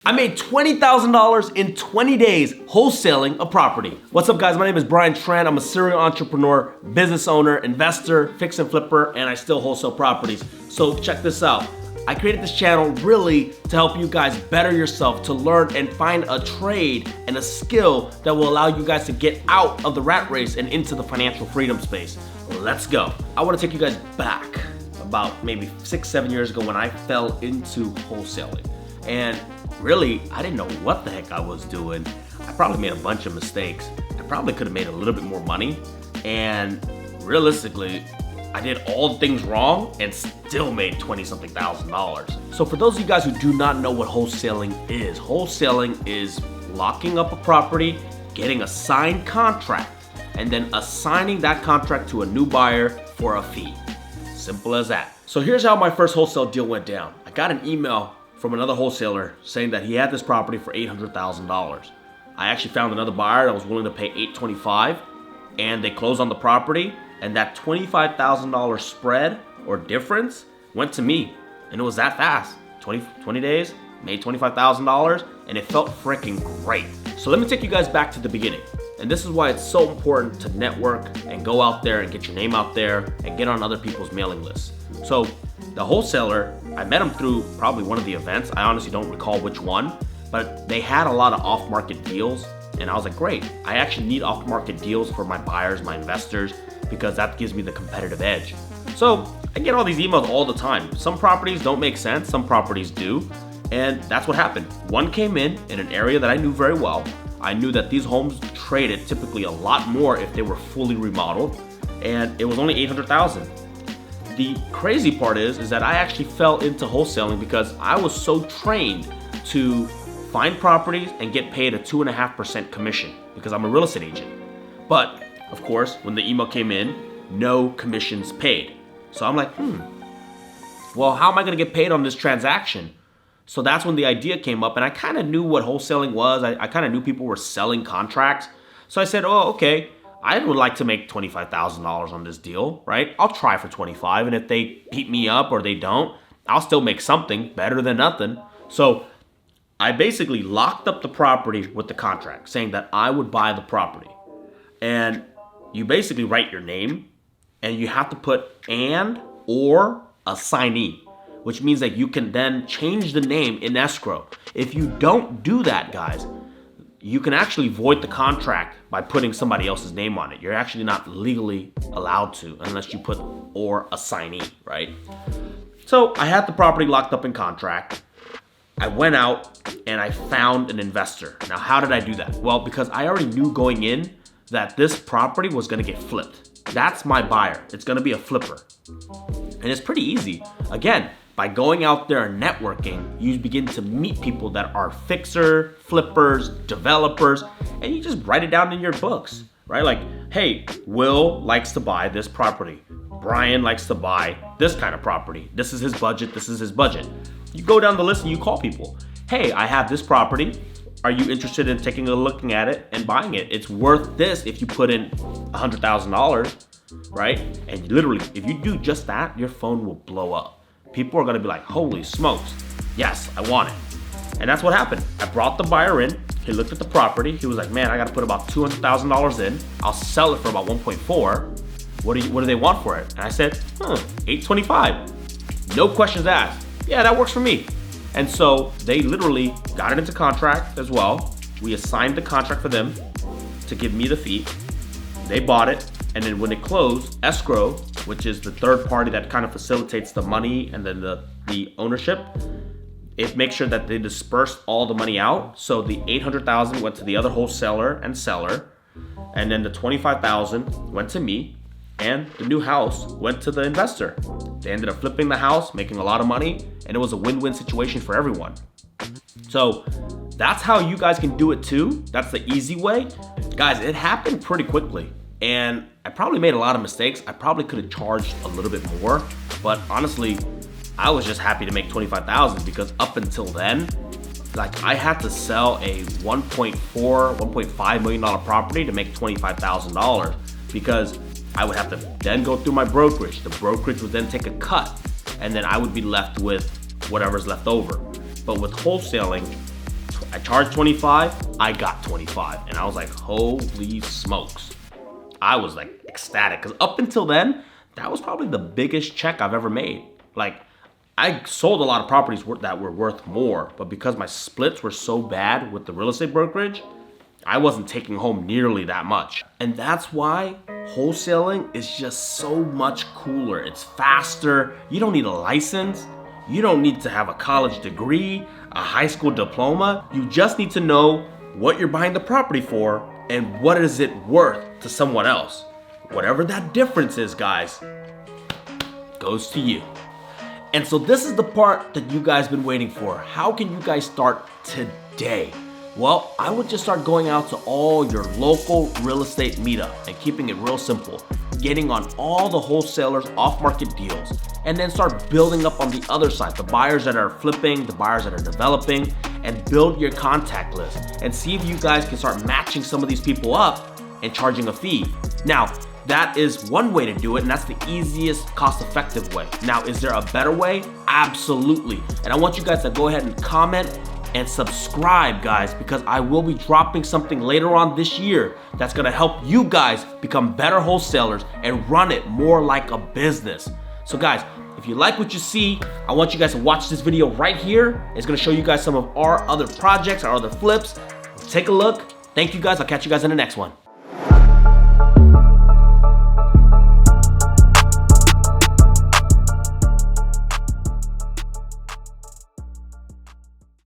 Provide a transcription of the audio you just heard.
I made $20,000 in 20 days wholesaling a property. What's up, guys? My name is Brian Tran. I'm a serial entrepreneur, business owner, investor, fix and flipper, and I still wholesale properties. So check this out. I created this channel really to help you guys better yourself, to learn and find a trade and a skill that will allow you guys to get out of the rat race and into the financial freedom space. Let's go. I want to take you guys back about maybe 6-7 years ago when I fell into wholesaling. And really, I didn't know what the heck I was doing. I probably made a bunch of mistakes. I probably could have made a little bit more money. And realistically, I did all the things wrong and still made $20-something thousand. So for those of you guys who do not know what wholesaling is locking up a property, getting a signed contract, and then assigning that contract to a new buyer for a fee. Simple as that. So here's how my first wholesale deal went down. I got an email from another wholesaler saying that he had this property for $800,000. I actually found another buyer that was willing to pay $825,000, and they closed on the property, and that $25,000 spread or difference went to me, and it was that fast. 20 days, made $25,000, and it felt freaking great. So let me take you guys back to the beginning. And this is why it's so important to network and go out there and get your name out there and get on other people's mailing lists. So the wholesaler, I met him through probably one of the events. I honestly don't recall which one, but they had a lot of off-market deals. And I was like, great, I actually need off-market deals for my buyers, my investors, because that gives me the competitive edge. So I get all these emails all the time. Some properties don't make sense, some properties do. And that's what happened. One came in an area that I knew very well. I knew that these homes traded typically a lot more if they were fully remodeled, and it was only $800,000. The crazy part is that I actually fell into wholesaling because I was so trained to find properties and get paid a 2.5% commission because I'm a real estate agent. But of course, when the email came in, no commissions paid. So I'm like, well, how am I gonna get paid on this transaction? So that's when the idea came up, and I kind of knew what wholesaling was. I kind of knew people were selling contracts. So I said, oh, okay, I would like to make $25,000 on this deal, right? I'll try for 25, and if they beat me up or they don't, I'll still make something better than nothing. So I basically locked up the property with the contract, saying that I would buy the property. And you basically write your name, and you have to put and or assignee, which means that you can then change the name in escrow. If you don't do that, guys, you can actually void the contract by putting somebody else's name on it. You're actually not legally allowed to unless you put or assignee, right? So I had the property locked up in contract. I went out and I found an investor. Now, how did I do that? Well, because I already knew going in that this property was gonna get flipped. That's my buyer. It's gonna be a flipper. And it's pretty easy. Again, by going out there and networking, you begin to meet people that are fixer, flippers, developers, and you just write it down in your books, right? Like, hey, Will likes to buy this property. Brian likes to buy this kind of property. This is his budget, this is his budget. You go down the list and you call people. Hey, I have this property. Are you interested in taking a look at it and buying it? It's worth this if you put in $100,000, right? And literally, if you do just that, your phone will blow up. People are gonna be like, holy smokes, yes, I want it. And that's what happened. I brought the buyer in, he looked at the property, he was like, man, I gotta put about $200,000 in, I'll sell it for about 1.4. What do they want for it? And I said, $825. No questions asked. Yeah, that works for me. And so they literally got it into contract as well. We assigned the contract for them to give me the fee. They bought it. And then when it closed, escrow, which is the third party that kind of facilitates the money and then the ownership, it makes sure that they dispersed all the money out. So the $800,000 went to the other wholesaler and seller, and then the $25,000 went to me, and the new house went to the investor. They ended up flipping the house, making a lot of money, and it was a win-win situation for everyone. So that's how you guys can do it too. That's the easy way. Guys, it happened pretty quickly. And I probably made a lot of mistakes. I probably could have charged a little bit more, but honestly, I was just happy to make $25,000 because up until then, like I had to sell a $1.5 million property to make $25,000 because I would have to then go through my brokerage. The brokerage would then take a cut, and then I would be left with whatever's left over. But with wholesaling, I charged 25, I got 25. And I was like, holy smokes. I was like ecstatic, because up until then, that was probably the biggest check I've ever made. Like, I sold a lot of properties that were worth more, but because my splits were so bad with the real estate brokerage, I wasn't taking home nearly that much. And that's why wholesaling is just so much cooler. It's faster. You don't need a license. You don't need to have a college degree, a high school diploma. You just need to know what you're buying the property for and what is it worth to someone else. Whatever that difference is, guys, goes to you. And so this is the part that you guys been waiting for. How can you guys start today? Well, I would just start going out to all your local real estate meetup and keeping it real simple. Getting on all the wholesalers off-market deals, and then start building up on the other side, the buyers that are flipping, the buyers that are developing, and build your contact list and see if you guys can start matching some of these people up and charging a fee. Now, that is one way to do it, and that's the easiest, cost-effective way. Now, is there a better way? Absolutely. And I want you guys to go ahead and comment and subscribe, guys, because I will be dropping something later on this year that's gonna help you guys become better wholesalers and run it more like a business. So guys, if you like what you see, I want you guys to watch this video right here. It's gonna show you guys some of our other projects, our other flips. Take a look. Thank you guys. I'll catch you guys in the next one.